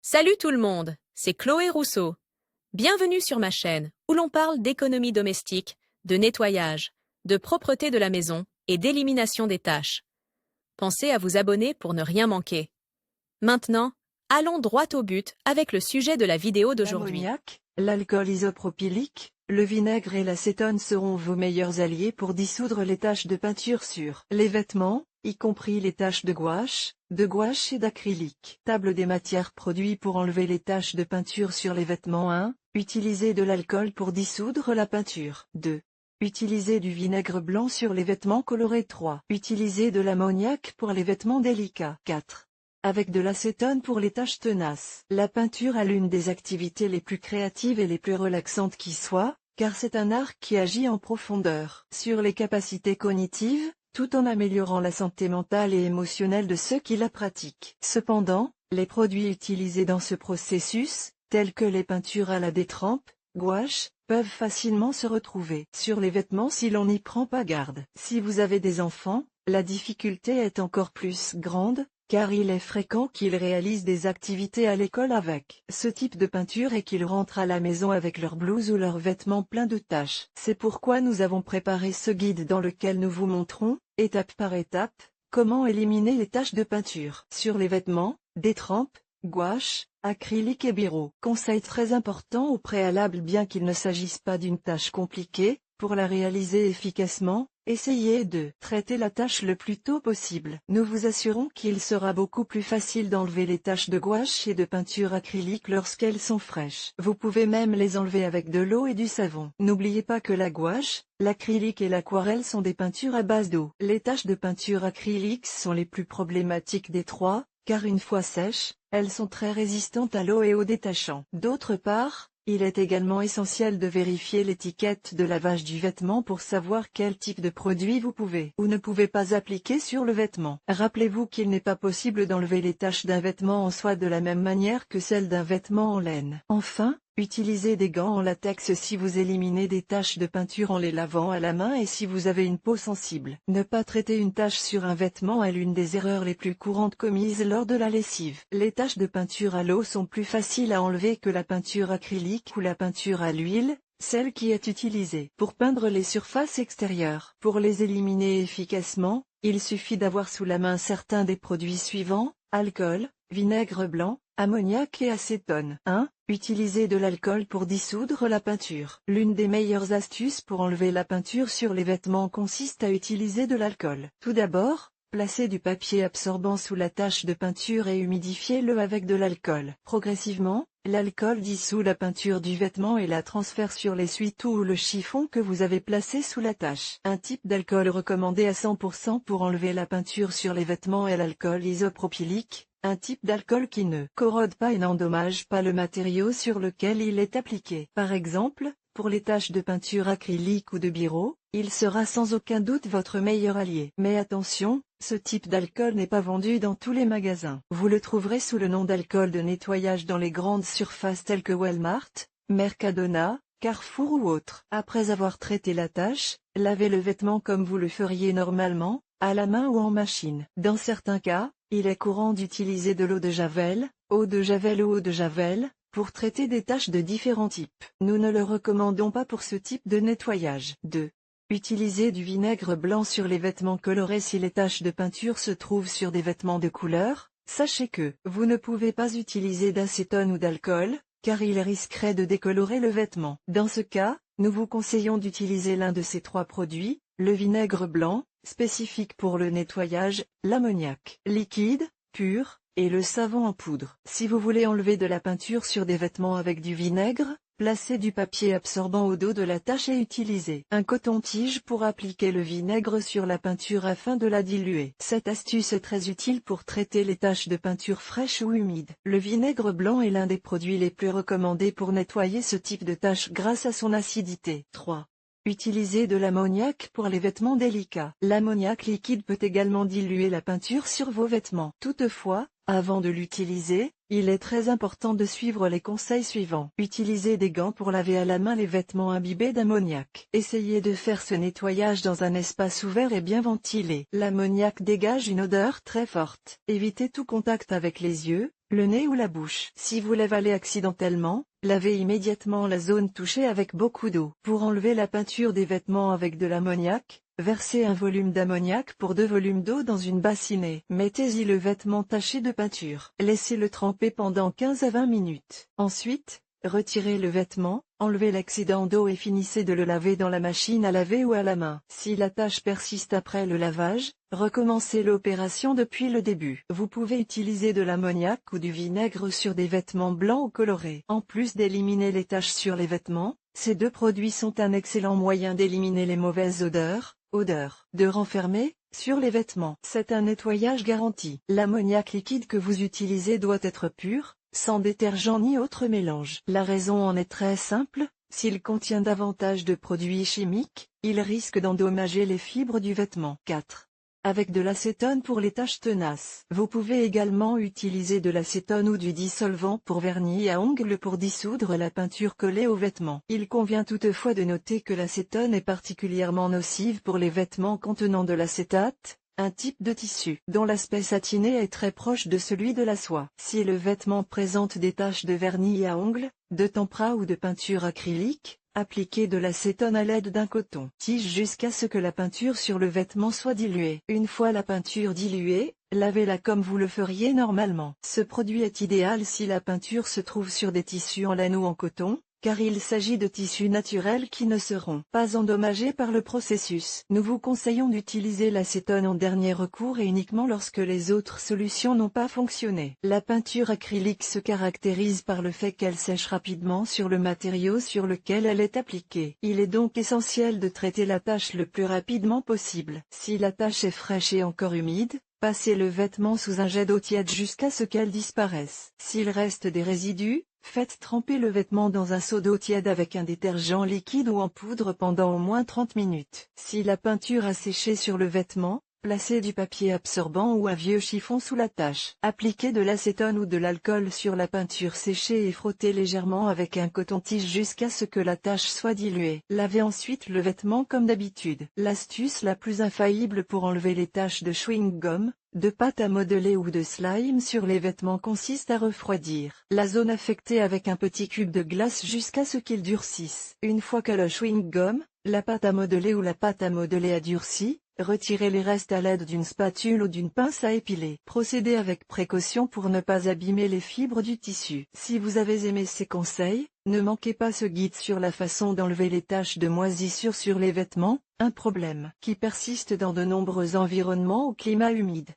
Salut tout le monde, c'est Chloé Rousseau. Bienvenue sur ma chaîne où l'on parle d'économie domestique, de nettoyage, de propreté de la maison et d'élimination des tâches. Pensez à vous abonner pour ne rien manquer. Maintenant, allons droit au but avec le sujet de la vidéo d'aujourd'hui. L'ammoniac, l'alcool isopropylique, le vinaigre et l'acétone seront vos meilleurs alliés pour dissoudre les taches de peinture sur les vêtements, y compris les taches de gouache et d'acrylique. Table des matières produits pour enlever les taches de peinture sur les vêtements. 1. Utilisez de l'alcool pour dissoudre la peinture. 2. Utilisez du vinaigre blanc sur les vêtements colorés. 3. Utilisez de l'ammoniac pour les vêtements délicats. 4. Avec de l'acétone pour les taches tenaces. La peinture a l'une des activités les plus créatives et les plus relaxantes qui soient, car c'est un art qui agit en profondeur sur les capacités cognitives, tout en améliorant la santé mentale et émotionnelle de ceux qui la pratiquent. Cependant, les produits utilisés dans ce processus, tels que les peintures à la détrempe, gouache, peuvent facilement se retrouver sur les vêtements si l'on n'y prend pas garde. Si vous avez des enfants, la difficulté est encore plus grande, car il est fréquent qu'ils réalisent des activités à l'école avec ce type de peinture et qu'ils rentrent à la maison avec leur blouse ou leurs vêtements pleins de taches. C'est pourquoi nous avons préparé ce guide dans lequel nous vous montrons, étape par étape, comment éliminer les taches de peinture sur les vêtements, détrempe, gouache, acrylique et biro. Conseil très important au préalable: bien qu'il ne s'agisse pas d'une tâche compliquée, pour la réaliser efficacement, essayez de traiter la tâche le plus tôt possible. Nous vous assurons qu'il sera beaucoup plus facile d'enlever les taches de gouache et de peinture acrylique lorsqu'elles sont fraîches. Vous pouvez même les enlever avec de l'eau et du savon. N'oubliez pas que la gouache, l'acrylique et l'aquarelle sont des peintures à base d'eau. Les taches de peinture acrylique sont les plus problématiques des trois, car une fois sèches, elles sont très résistantes à l'eau et au détachant. D'autre part, il est également essentiel de vérifier l'étiquette de lavage du vêtement pour savoir quel type de produit vous pouvez ou ne pouvez pas appliquer sur le vêtement. Rappelez-vous qu'il n'est pas possible d'enlever les taches d'un vêtement en soie de la même manière que celles d'un vêtement en laine. Enfin, utilisez des gants en latex si vous éliminez des taches de peinture en les lavant à la main et si vous avez une peau sensible. Ne pas traiter une tache sur un vêtement est l'une des erreurs les plus courantes commises lors de la lessive. Les taches de peinture à l'eau sont plus faciles à enlever que la peinture acrylique ou la peinture à l'huile, celle qui est utilisée pour peindre les surfaces extérieures. Pour les éliminer efficacement, il suffit d'avoir sous la main certains des produits suivants: alcool, vinaigre blanc, ammoniac et acétone. 1. Utilisez de l'alcool pour dissoudre la peinture. L'une des meilleures astuces pour enlever la peinture sur les vêtements consiste à utiliser de l'alcool. Tout d'abord, placez du papier absorbant sous la tache de peinture et humidifiez-le avec de l'alcool. Progressivement, l'alcool dissout la peinture du vêtement et la transfère sur l'essuie-tout ou le chiffon que vous avez placé sous la tache. Un type d'alcool recommandé à 100% pour enlever la peinture sur les vêtements est l'alcool isopropylique, un type d'alcool qui ne corrode pas et n'endommage pas le matériau sur lequel il est appliqué. Par exemple, pour les taches de peinture acrylique ou de biro, il sera sans aucun doute votre meilleur allié. Mais attention, ce type d'alcool n'est pas vendu dans tous les magasins. Vous le trouverez sous le nom d'alcool de nettoyage dans les grandes surfaces telles que Walmart, Mercadona, Carrefour ou autres. Après avoir traité la tache, lavez le vêtement comme vous le feriez normalement, à la main ou en machine. Dans certains cas, il est courant d'utiliser de l'eau de javel, eau de javel ou eau de javel, pour traiter des taches de différents types. Nous ne le recommandons pas pour ce type de nettoyage. 2. Utilisez du vinaigre blanc sur les vêtements colorés. Si les taches de peinture se trouvent sur des vêtements de couleur, sachez que vous ne pouvez pas utiliser d'acétone ou d'alcool, car il risquerait de décolorer le vêtement. Dans ce cas, nous vous conseillons d'utiliser l'un de ces trois produits: le vinaigre blanc, spécifique pour le nettoyage, l'ammoniac liquide, pur, et le savon en poudre. Si vous voulez enlever de la peinture sur des vêtements avec du vinaigre, placez du papier absorbant au dos de la tache et utilisez un coton-tige pour appliquer le vinaigre sur la peinture afin de la diluer. Cette astuce est très utile pour traiter les taches de peinture fraîches ou humides. Le vinaigre blanc est l'un des produits les plus recommandés pour nettoyer ce type de taches grâce à son acidité. 3. Utilisez de l'ammoniac pour les vêtements délicats. L'ammoniac liquide peut également diluer la peinture sur vos vêtements. Toutefois, avant de l'utiliser, Il est très important de suivre les conseils suivants. Utilisez des gants pour laver à la main les vêtements imbibés d'ammoniac. Essayez de faire ce nettoyage dans un espace ouvert et bien ventilé. L'ammoniac dégage une odeur très forte. Évitez tout contact avec les yeux, le nez ou la bouche. Si vous l'avalez accidentellement, lavez immédiatement la zone touchée avec beaucoup d'eau. Pour enlever la peinture des vêtements avec de l'ammoniac, versez un volume d'ammoniac pour 2 volumes d'eau dans une bassinée. Mettez-y le vêtement taché de peinture. Laissez-le tremper pendant 15 à 20 minutes. Ensuite, retirez le vêtement, enlevez l'excédent d'eau et finissez de le laver dans la machine à laver ou à la main. Si la tache persiste après le lavage, recommencez l'opération depuis le début. Vous pouvez utiliser de l'ammoniac ou du vinaigre sur des vêtements blancs ou colorés. En plus d'éliminer les taches sur les vêtements, ces deux produits sont un excellent moyen d'éliminer les mauvaises odeurs, de renfermer, sur les vêtements. C'est un nettoyage garanti. L'ammoniac liquide que vous utilisez doit être pur, sans détergent ni autre mélange. La raison en est très simple, s'il contient davantage de produits chimiques, il risque d'endommager les fibres du vêtement. 4. Avec de l'acétone pour les taches tenaces. Vous pouvez également utiliser de l'acétone ou du dissolvant pour vernis à ongles pour dissoudre la peinture collée aux vêtements. Il convient toutefois de noter que l'acétone est particulièrement nocive pour les vêtements contenant de l'acétate, un type de tissu dont l'aspect satiné est très proche de celui de la soie. Si le vêtement présente des taches de vernis à ongles, de tempera ou de peinture acrylique, appliquez de l'acétone à l'aide d'un coton-tige jusqu'à ce que la peinture sur le vêtement soit diluée. Une fois la peinture diluée, lavez-la comme vous le feriez normalement. Ce produit est idéal si la peinture se trouve sur des tissus en laine ou en coton, car il s'agit de tissus naturels qui ne seront pas endommagés par le processus. Nous vous conseillons d'utiliser l'acétone en dernier recours et uniquement lorsque les autres solutions n'ont pas fonctionné. La peinture acrylique se caractérise par le fait qu'elle sèche rapidement sur le matériau sur lequel elle est appliquée. Il est donc essentiel de traiter la tache le plus rapidement possible. Si la tache est fraîche et encore humide, passez le vêtement sous un jet d'eau tiède jusqu'à ce qu'elle disparaisse. S'il reste des résidus, faites tremper le vêtement dans un seau d'eau tiède avec un détergent liquide ou en poudre pendant au moins 30 minutes. Si la peinture a séché sur le vêtement, placez du papier absorbant ou un vieux chiffon sous la tache. Appliquez de l'acétone ou de l'alcool sur la peinture séchée et frottez légèrement avec un coton-tige jusqu'à ce que la tache soit diluée. Lavez ensuite le vêtement comme d'habitude. L'astuce la plus infaillible pour enlever les taches de chewing-gum, de pâte à modeler ou de slime sur les vêtements consiste à refroidir la zone affectée avec un petit cube de glace jusqu'à ce qu'il durcisse. Une fois que le chewing-gum, la pâte à modeler ou la pâte à modeler a durci, retirez les restes à l'aide d'une spatule ou d'une pince à épiler. Procédez avec précaution pour ne pas abîmer les fibres du tissu. Si vous avez aimé ces conseils, ne manquez pas ce guide sur la façon d'enlever les taches de moisissure sur les vêtements, un problème qui persiste dans de nombreux environnements au climat humide.